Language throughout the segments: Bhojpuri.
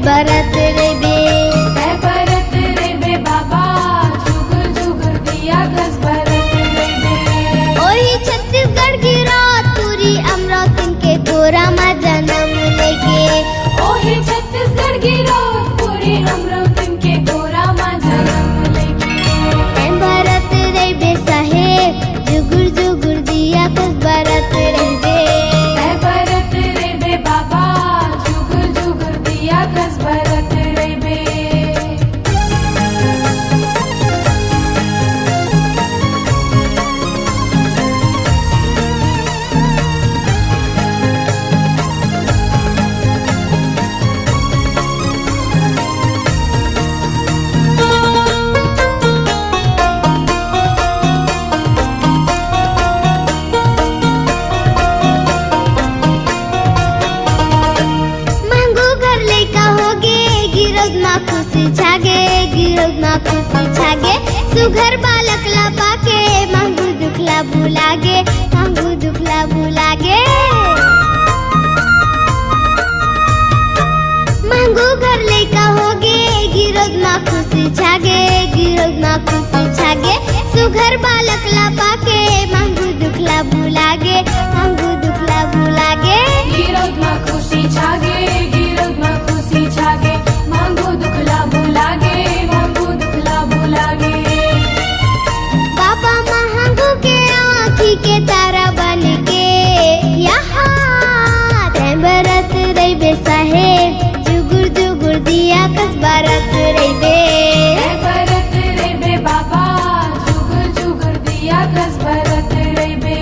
बरत रे बे। बरत रे बे बाबा जुगुर जुगुर दिया कस बरत रे बे। ओही छत्तीसगढ़ की रात पूरी अमरावती के गोरा मा जन्म लेके। ओही छत्तीसगढ़ की रात पूरी अमरावती के गोरा मा जन्म लेके। बरत रे बे साहेब जुगुर जुगुर दिया कस बरत रे बे। बरत रे बे बाबा जुगुर जुगुर दिया कस बरत रे बे। महंगू घर लेका होगे गिरद मा खुशी छागे। गिरद मा खुशी छागे सुघर बालक ला पाके। महंगू दुखला भुलागे। महंगू दुखला भुलागे। महंगू घर लेका होगे गिरद मा खुशी छागे। गिरद मा खुशी छागे सुघर बालक ला पाके। महंगू दुखला भुलागे। महंगू दुखला भुलागे। गिरद मा खुशी छागे गिरद मा खुशी छागे मांगू दुखला भुलागे मांगू दुखला भुलागे। बाबा महंगू के आँखी के तारा बन के यहाँ बरत रे बे साहेब जुगुर जुगुर दिया कस बरत रे बे। बरत रे बे बाबा जुगुर जुगुर दिया कस बरत रे बे।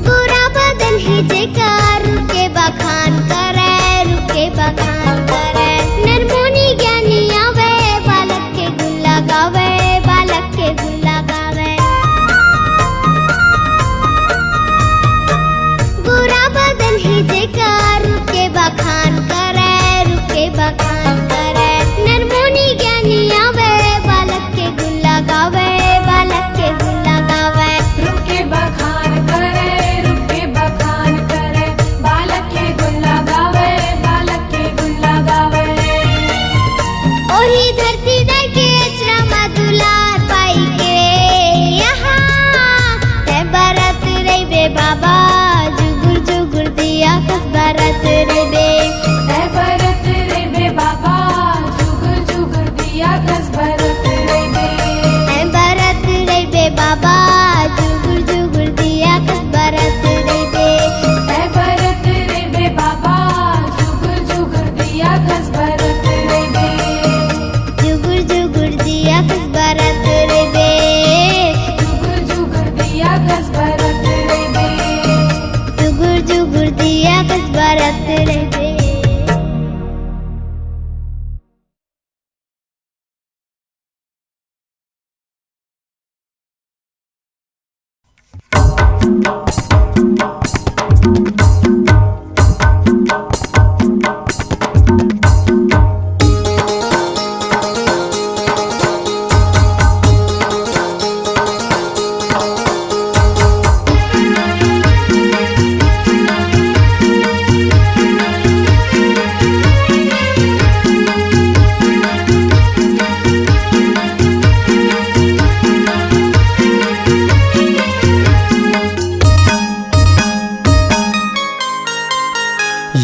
गोरा बदन है जेकार रुके बखान करे। रुके बखान करे नरमोनी ज्ञानी आवे। बालक के गुल्ला गावे। बालक के गुल्ला गावे। गोरा बदन है जेकार रुके बखान करे। रुके बखान करे नरमोनी ज्ञानी आवे। बालक के गुल्ला गावे। बालक के गुल्ला गावे। रुके बखान करे रुके बखान करे बालक के गुल्ला गावे बालक के गुल्ला गावे। ओही धरती दे के अचरा मा दुलार पाई के यहाँ बरत रे बे बाबा जुगुर जुगुर दिया कस बरत रे बे। बरत रे बे बाबा जुगुर जुगुर दिया कस बरत रे बे। बरत रे बे बाबा जुगुर जुगुर दिया कस बरत रे बे। बरत रे बे बाबा जुगुर जुगुर दिया कस बरत रे बे। जुगुर जुगुर दिया कस बरत रे बे। जुगुर जुगुर दिया कस बरत रे बे। जुगुर जुगुर दिया कस बरत रे बे।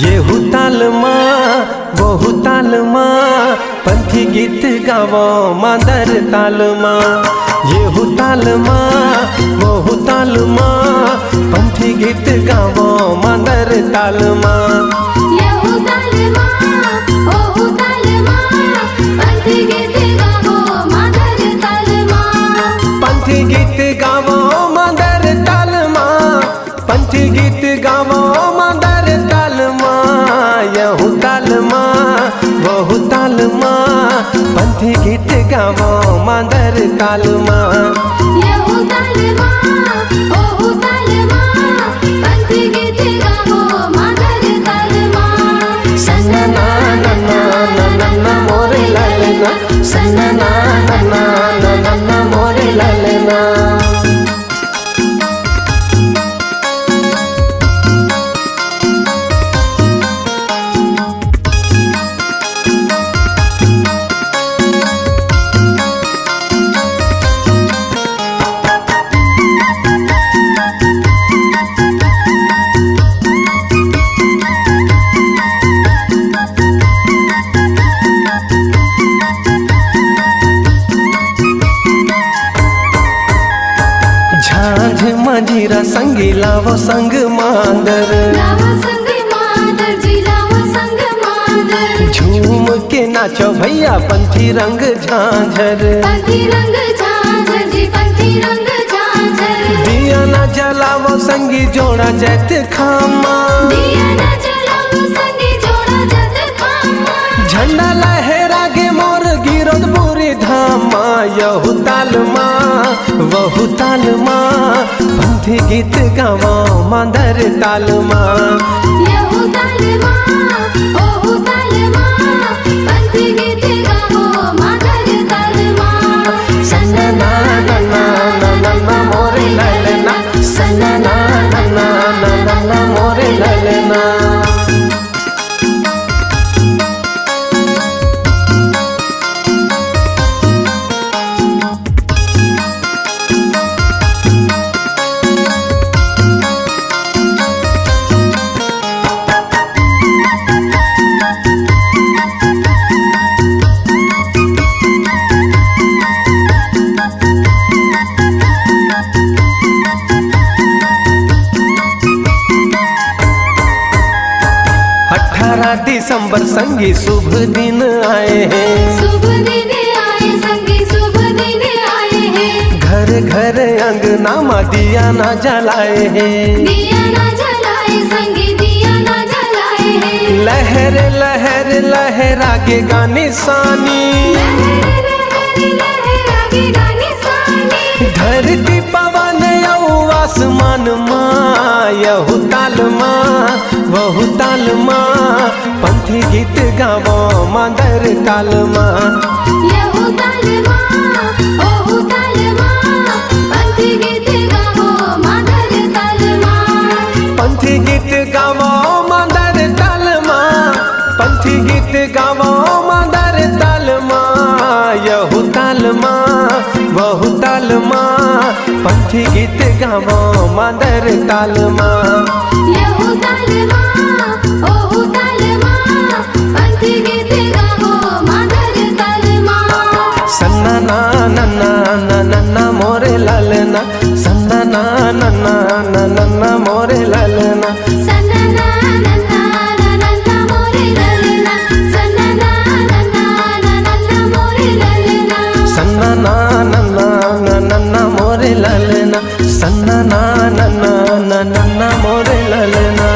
येहू ताल माँ बहु ताल माँ पंथी गीत गावो मादर ताल माँ। येहू ताल माँ बहु ताल माँ पंथी गीत गावो मादर ताल माँ। येहू ताल माँ ओहू ताल माँ पंथी गीत गावो मादर ताल माँ। पंथी गीत गावो मादर ताल माँ। पंथी गीत गावो मादर ताल माँ। येहू ताल माँ बहु ताल माँ पंथी गीत गावो मादर ताल माँ। येहू ताल माँ ओहू ताल माँ पंथी गीत गावो मादर ताल माँ। संग सन्ना ना नन्ना ना नन्ना मोरे ललना। झांझ मंजीरा संगी लावो संग मांदर, लावा संग मादर जी लावा संग मादर। झूम के नाचो भैया पंथी रंग झांझर, पंथी रंग झांझर जी पंथी रंग झांझर। दिया ना जलावो संगी जोड़ा जैत खामा, दिया न जलाओ संगी जोड़ा जत खामा। झंडा लहरा गे मोर गिरोद पूरी धामा। यहु ताल माँ वहु ताल माँ, पंथी गीत गावो मांदर ताल माँ। यहु ताल माँ ओहु ताल माँ, पंथी गीत गावो मादर ताल माँ। सन्ना ना नन्ना ना नन्ना मोरे ललना, सन्ना ना नन्ना ना नन्ना मोरे ललना। दिसंबर संगी शुभ दिन आए हैं, शुभ दिन आए संगी शुभ दिन आए हैं। घर घर अंगना में दिया ना जलाए हैं, दिया न जलाए संगी दिया न जलाए हैं। लहर लहर लहरा के गाने सानी, लहर लहर लहरा के गाने सानी। धरती पवन यौ आसमान माँ। यहु ताल माँ वहु ताल माँ, पंथी गीत गावो मांदर ताल माँ। यहु ताल माँ ओहु ताल माँ, पंथी गीत गावो मादर ताल माँ। पंथी गीत गावो मांदर ताल माँ, पंथी गीत गावो मांदर ताल माँ। यहु ताल माँ वहु ताल माँ, पंथी गीत गावो मांदर ताल माँ। यहु ताल माँ ओहु ताल माँ, पंथी गीत गावो मादर ताल माँ। सन्ना ना नन्ना ना नन्ना मोरे ललना, सन्ना ना नन्ना ना नन्ना मोरे ललना। सन्ना ना नन्ना ना नन्ना मोरे ललना, सन्ना ना नन्ना ना नन्ना मोरे ललना। सन्ना ना नन्ना ना नन्ना मोरे ललना, सन्ना ना नन्ना ना नन्ना मोरे ललना।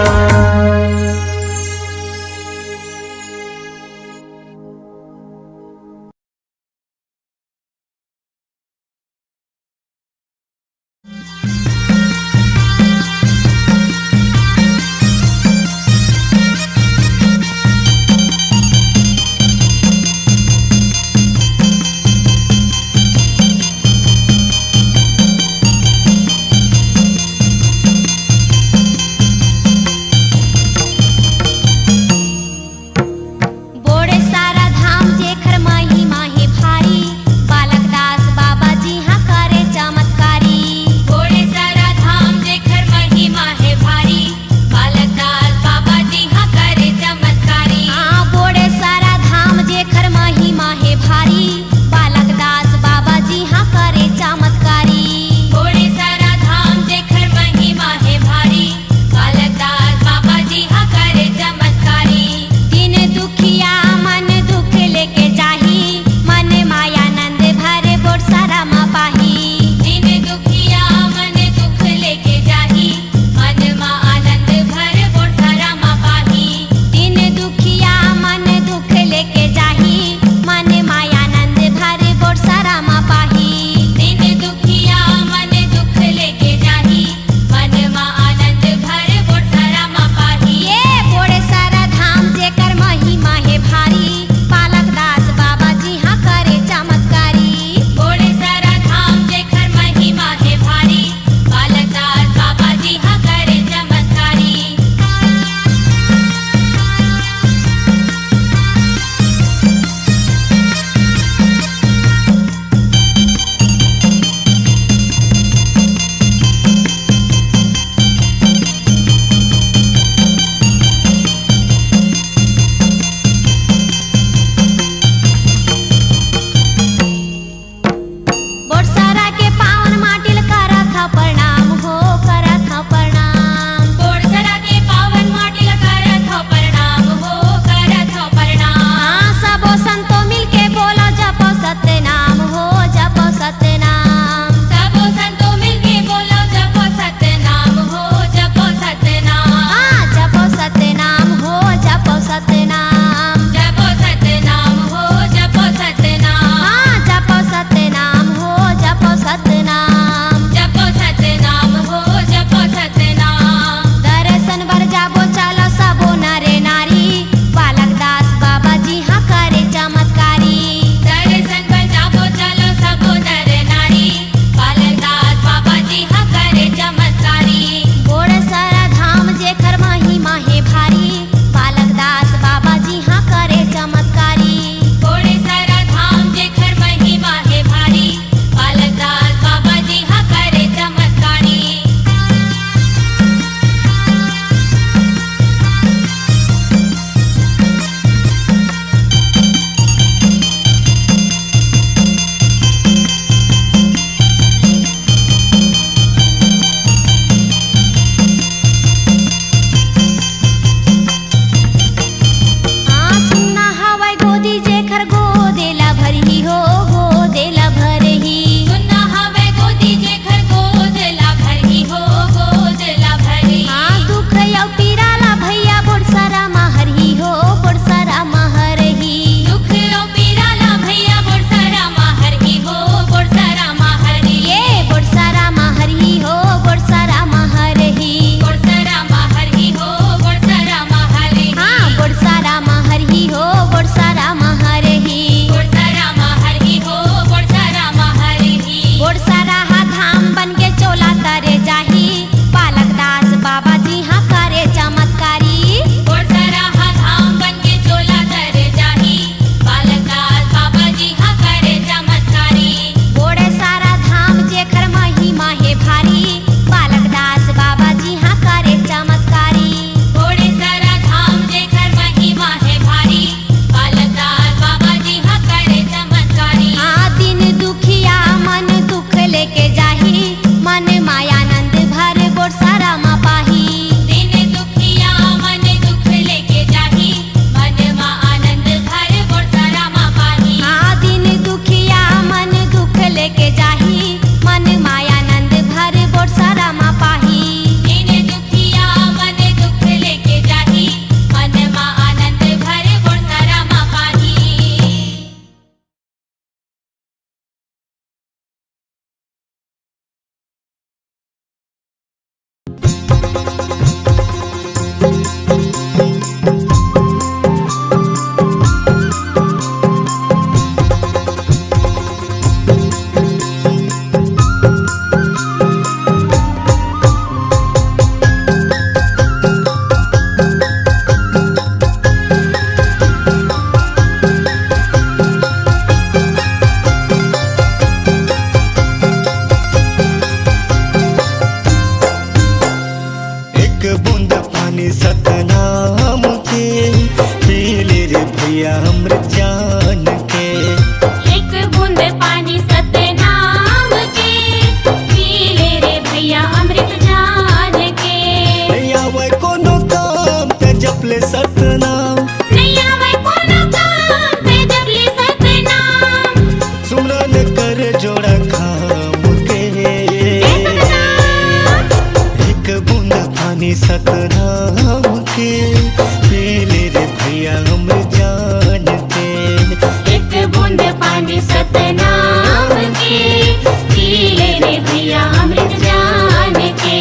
भैया अमृत जान के। एक बूंद पानी सतनाम के, पी ले रे भैया अमृत जान के। नहीं आवे कोनो काम ते जपले सतनाम, नहीं आवे कोनो काम ते जपले सतनाम। सुमरन कर जोड़ा खाम के। एक बूंद पानी सतनाम के, पी ले रे भैया अमृत जान के। एक बूंद पानी सतनाम के, पी ले रे भैया अमृत जान के।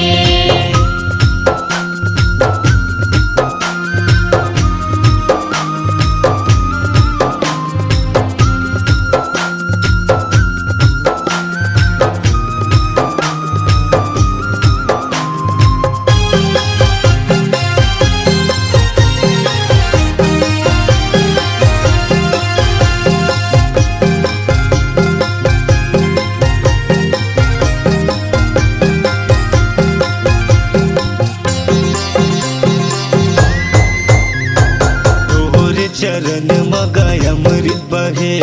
तोरे चरण मगाय अमृत बहे,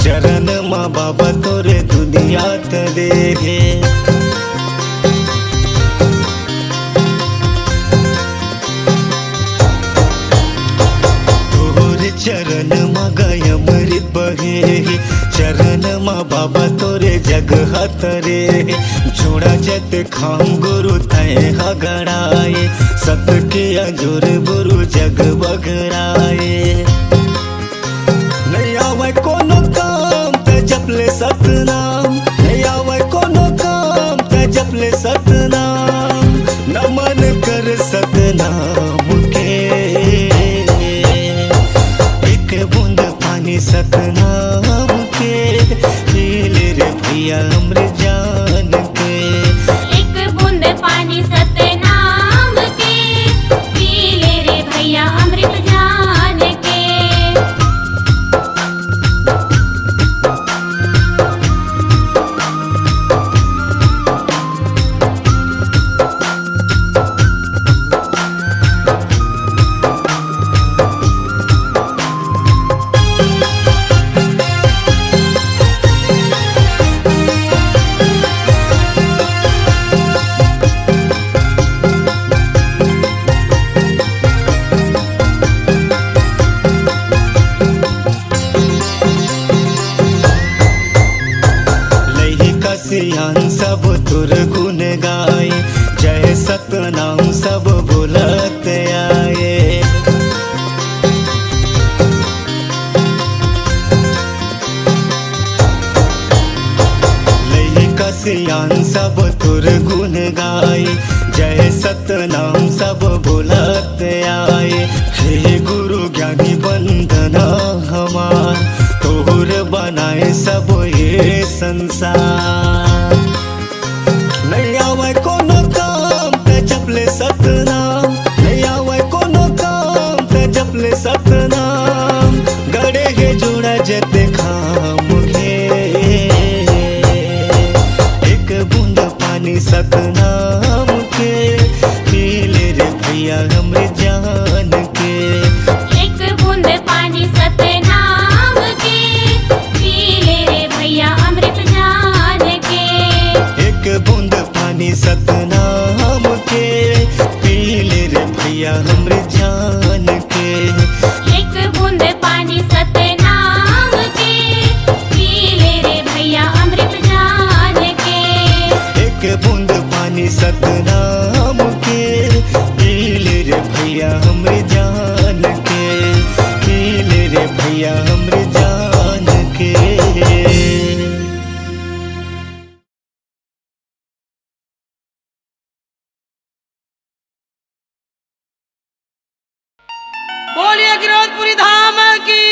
चरण माँ बाबा तोरे दुनिया तले हे। तोरे चरण मगाय अमृत बहे, चरण माँ बाबा तोरे जग हतरे। जोड़ा जत खाम गुरु तय हगड़ाए, सत के अजोर गुरु जग बगड़ाए। नहीं आवे कोनो काम ते जपले सतनाम, नहीं आवे कोनो काम ते जपले सतनाम। नमन कर सतनाम के। एक बूंद पानी सतनाम के, पी ले रे भैया अमृत जान के। एक बूंद पानी सतनाम के, पी ले रे भैया अमृत जान के। सियान सब तुर गुन गाए, जय सतनाम सब बोलत आए। लई कसियान सब तुर गुन गाए, जय सतनाम सब बोलत आए। हे गुरु ज्ञानी बंदना हमार, तोहर बनाए सब ये संसार। नहीं आवे कोनो काम ते जपले सतनाम, नहीं आवे कोनो काम ते जपले सतनाम। गड़े के जोड़ा जते खाम घे, एक बूंद पानी सतनाम के, पी ले रे भैया अमृत जान के। एक बूंद पानी सतनाम के, पी ले रे भैया अमृत जान के। एक बूंद पानी सतनाम के, पी ले रे भैया अमृत जान के। एक बूंद पानी सतनाम के, पी ले रे भैया अमृत जान के। एक बूंद पानी सतनाम के, पी ले रे भैया अमृत जान के। पी ले रे भैया अमृत जान के। बोलिए गिरोधपुरी धाम की,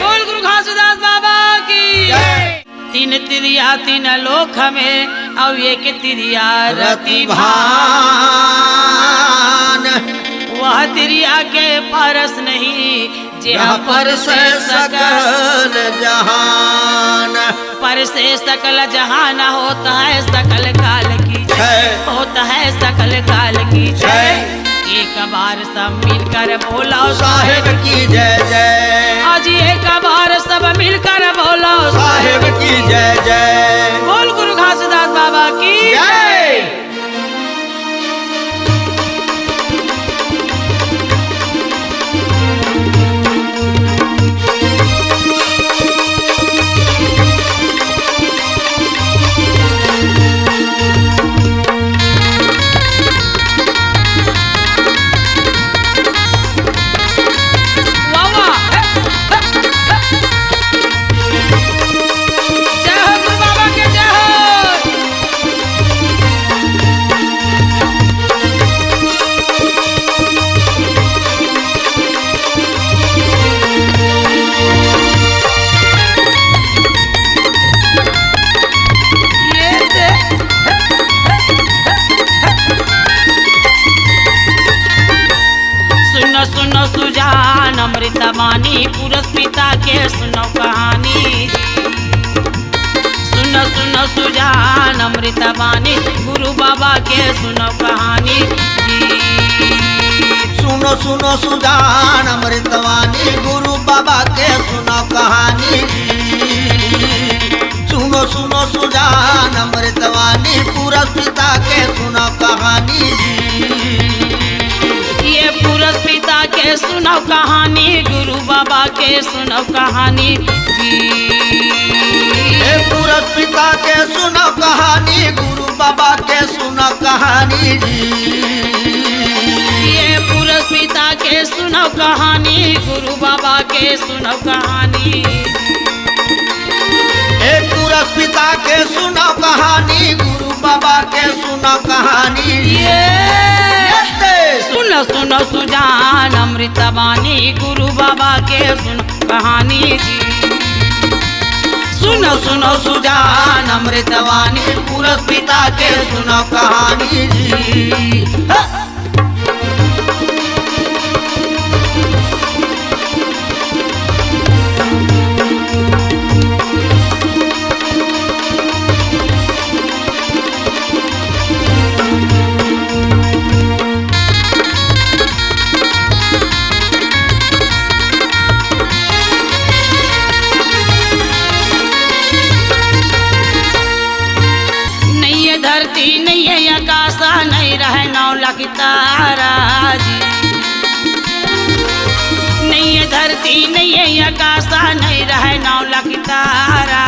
बोल गुरु घासीदास बाबा की। तीन तिरिया तीन लोक में, अब एक तिरिया रति भान। वह तिरिया के परस नहीं, जहाँ पर से सकल जहान। पर से सकल जहान होता है सकल काल की जय, होता है सकल काल की जय। एक बार सब मिलकर बोला साहेब की जय जय। बानी पुरुष पिता के सुनो कहानी। सुनो सुनो सुजान अमृत बानी गुरु बाबा के सुनो कहानी। सुनो सुनो सुजान अमृतवाणी गुरु बाबा के सुनो कहानी। सुनो सुनो सुजान अमृतवाणी पुरुष पिता के सुनो कहानी। ये पुरुष पिता के सुनो कहानी गुरु बाबा के सुनो कहानी। हे पुरुष पिता के सुनो कहानी गुरु बाबा के सुनो कहानी। ये पुरुष पिता के सुनो कहानी गुरु बाबा के सुनो कहानी। हे पुरुष पिता के सुनो कहानी गुरु बाबा के सुनो कहानी। सुनो सुनो सुजान अमृत बानी गुरु बाबा के सुनो कहानी। सुनो सुनो सुजान अमृतवाणी पुरुष पिता के सुनो कहानी। धरती नहीं है आकाशा नहीं रहे 9 लाख तारा जी। नहीं है धरती नहीं है आकाशा नहीं रहे 9 लाख तारा।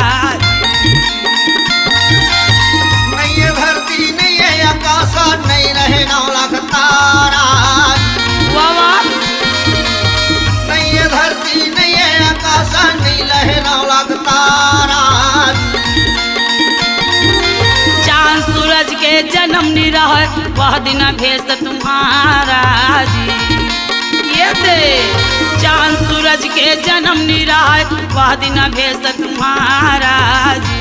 नहीं है धरती नहीं है आकाशा नहीं रहे 9 लाख तारा। वाह नहीं है धरती नहीं है आकाशा नहीं रहे 9 लाख तारा। सूरज के जन्म नहीं रहे वह दिन भेष तुम्हारा जी। ये दे चांद सूरज के जन्म नहीं रहे वह दिन भेष तुम्हारा जी।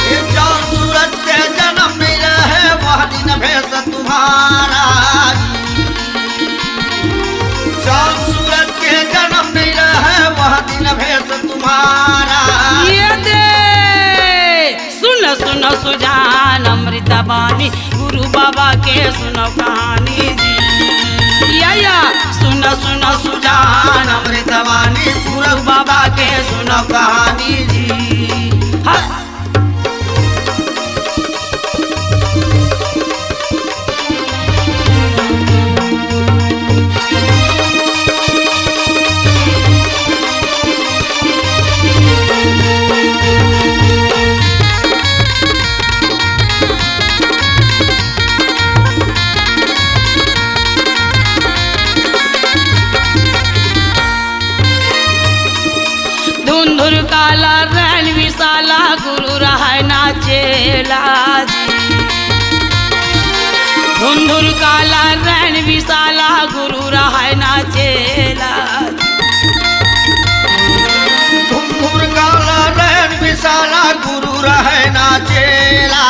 ये चांद सूरज के जन्म नहीं रहे वह दिन भेष तुम्हारा। चांद सूरज के जन्म नहीं रहे वह दिन भेष तुम्हारा। ये दे सुनो सुनो सुजान अमृत बानी गुरु बाबा के सुनो कहानी जी। या सुनो सुनो सुजान अमृतवाणी गुरु बाबा के सुनो कहानी जी। धुंधुर काला रैन विशाला गुरु रहा नाचेला जी। धुंधुर काला रैन विशाला गुरु रहा नाचेला। धुंधुर काला रैन विशाला गुरु रहे नाचेला।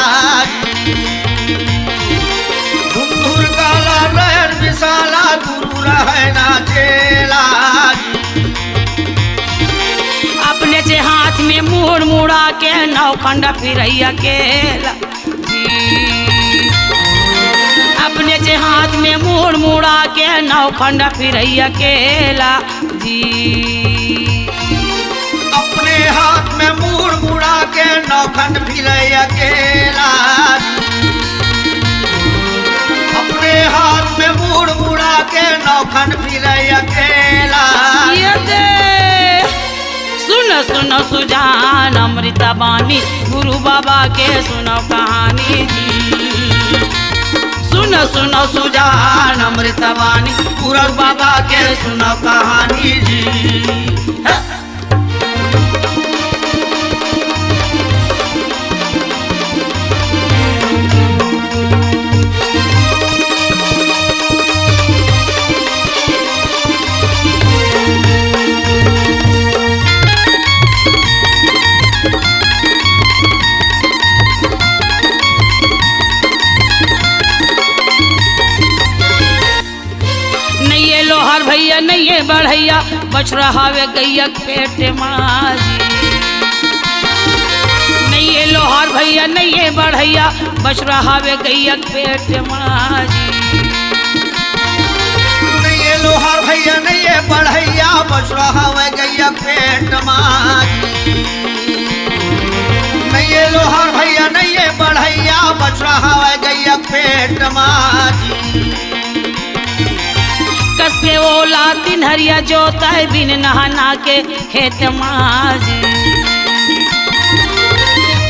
धुंधुर काला रैन विशाला गुरु रहे नाचेला। अपने से हाथ में मुड़ मुड़ा के 9 खंड फिर अकेला जी। अपने से हाथ में मुड़ मुड़ा के 9 खंड फिर अकेला जी। अपने हाथ में मुड़ मुड़ा के 9 खंड फिर अकेला। अपने हाथ में मुड़ मुड़ा के 9 खंड फिर अकेला। ये दे सुनो सुनो सुजान अमृत बानी गुरु बाबा के सुनो कहानी जी। सुनो सुनो सुजान अमृतवाणी गुरु बाबा के सुनो कहानी जी। भैया बढ़ैया बच रहा वे गैया के पेट माजी। नहीं ये लोहार भैया नहीं ये बढ़ैया बच रहा वे गैया के पेट माजी। नहीं ये लोहार भैया नहीं ये बढ़ैया बच रहा है गैया पेट माजी। नहीं ये लोहार भैया नहीं ये बढ़ैया बच रहा है गैया पेट माजी। कस के ओला तीन हरिया जोता है बिन नहाना के खेत माजी।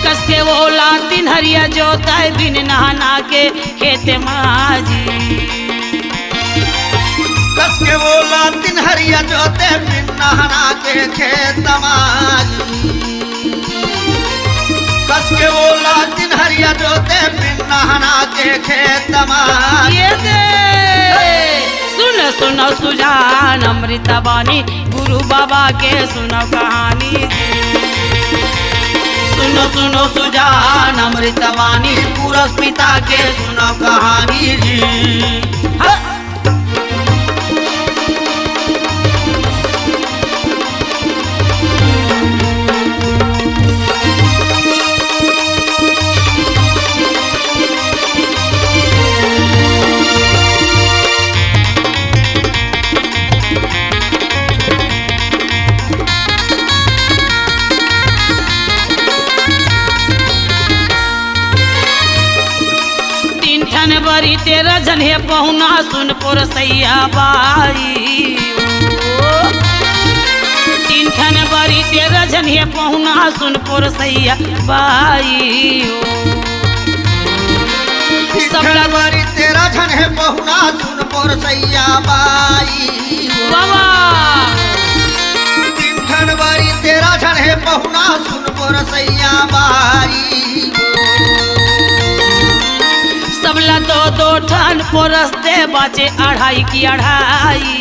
कस के ओला तीन हरिया जोता है बिन नहाना के खेत माजी। कस के बोला तीन हरिया जोते बिन नहाना के खेत माजी। कस के बोला तीन हरिया जोते बिन नहाना के खेत माजी। ये दे सुनो सुनो सुजान अमृता बानी गुरु बाबा के सुनो कहानी। सुनो सुनो सुजान अमृतवाणी पुरस पिता के सुनो कहानी जी। हाँ। बरी तेरा जन्हे पहुना सुनपुर सैया बाई। तीन ठन बरी तेरा जन्हे पहुना सुनपुर सैया बाई। सबला बरी तेरा जन्हे पहुना सुनपुर सैया बाई। बाबा तीन ठन बरी तेरा जन्हे पहुना सुनपुर सैया बाई। सबला दो दो ठन पोरस दे बाचे अढ़ाई की अढ़ाई।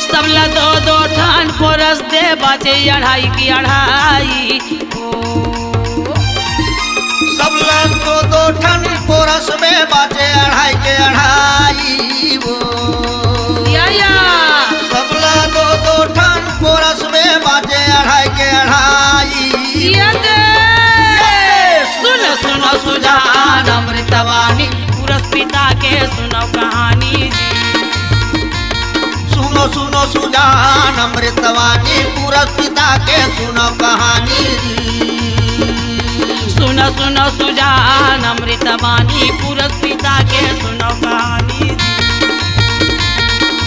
सबला दो दो ठन पोरस दे बाचे अढ़ाई की अढ़ाई। सबला दो दो ठन पोरस में बाचे अढ़ाई के अढ़ाई। या सबला दो दो ठन पोरस में बाचे अढ़ाई के अढ़ाई। सुनो सुनो सुजान अमृतवाणी पुरस पिता के सुनो कहानी जी। सुनो सुनो सुजान अमृतवाणी पुरस पिता के सुनो कहानी जी। सुनो सुनो सुजान अमृतवाणी पुरस पिता के सुनो कहानी जी।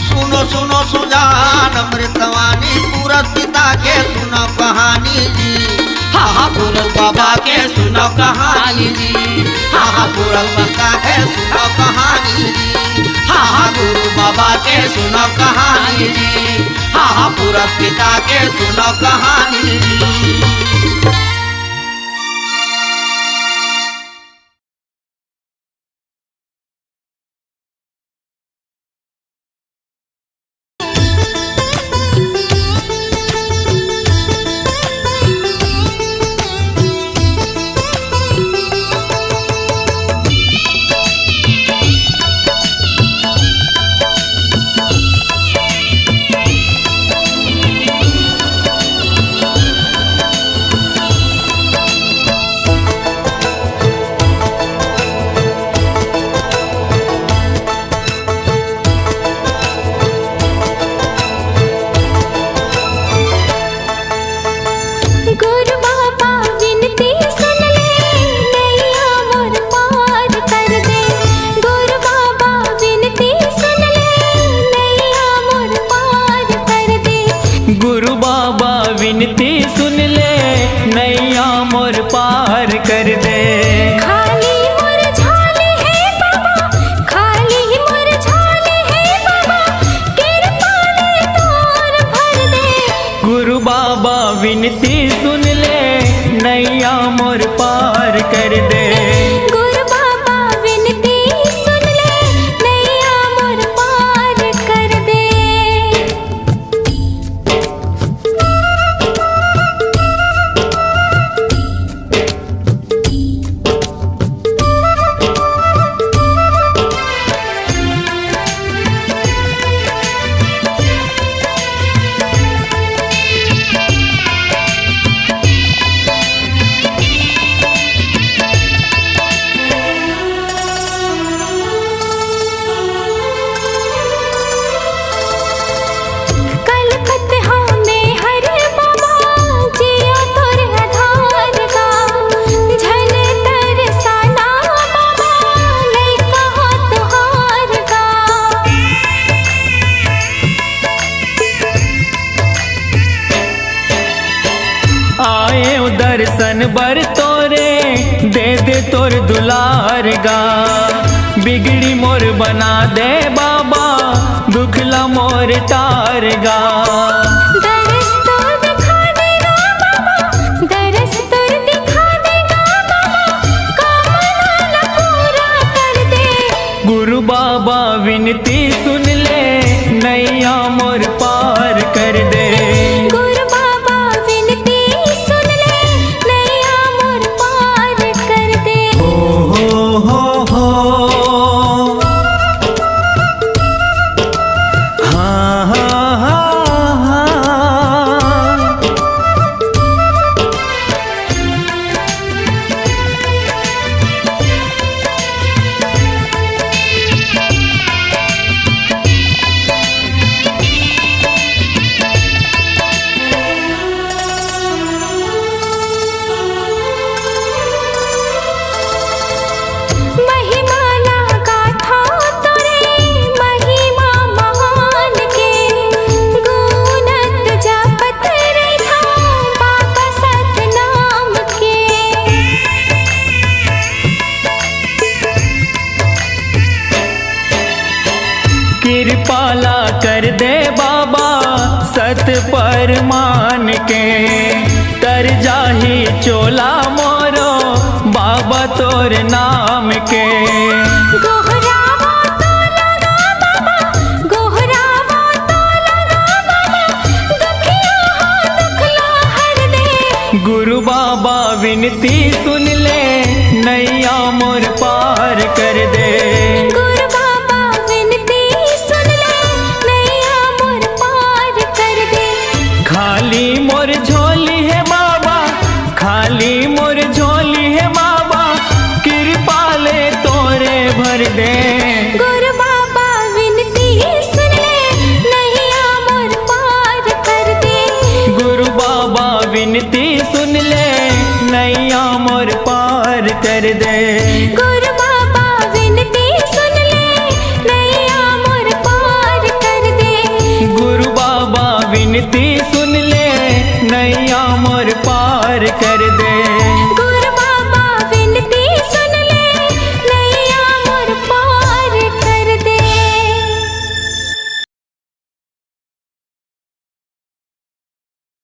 सुनो सुनो सुजान अमृतवाणी पुरस पिता के सुनो कहानी जी। हाँ हाँ पुरस बाबा के सुनो कहानी जी। हाँ हाँ पुरस पिता के सुनो कहानी जी। हाँ हाँ गुरु बाबा के सुनो कहानी जी। हाँ हाँ पुरस पिता के सुनो कहानी जी। विनती सुन ले नैया मोर पार कर दे। गुरु बाबा विनती सुन ले नैया मोर पार कर दे। दर्शन बर तोरे दे दे तोर दुलार गा। बिगड़ी मोर बना दे बाबा दुखला मोर तार गा। दरस तो दिखा देगा बाबा, दरस तो दिखा देगा बाबा, कामना पूरा कर दे। गुरु बाबा विनती सुन ले नैया मोर पार कर दे। गुरु बाबा विनती सुन ले, नैया मोर पार कर दे। हो हाँ हाँ हाँ हाँ। महिमा ना गाथा तोरे, महिमा महान के, गुणत जपत रहा बाबा सतनाम के। कृपाला कर दे बाबा सत पर मान के। तर जाही चोला मोरो बाबा तोर नाम के। गोहरावा तो लगा बाबा, गोहरावा तो लगा बाबा, दुखिया हो दुखला हर दे। गुरु बाबा विनती सुन ले नैया मोर पार कर दे।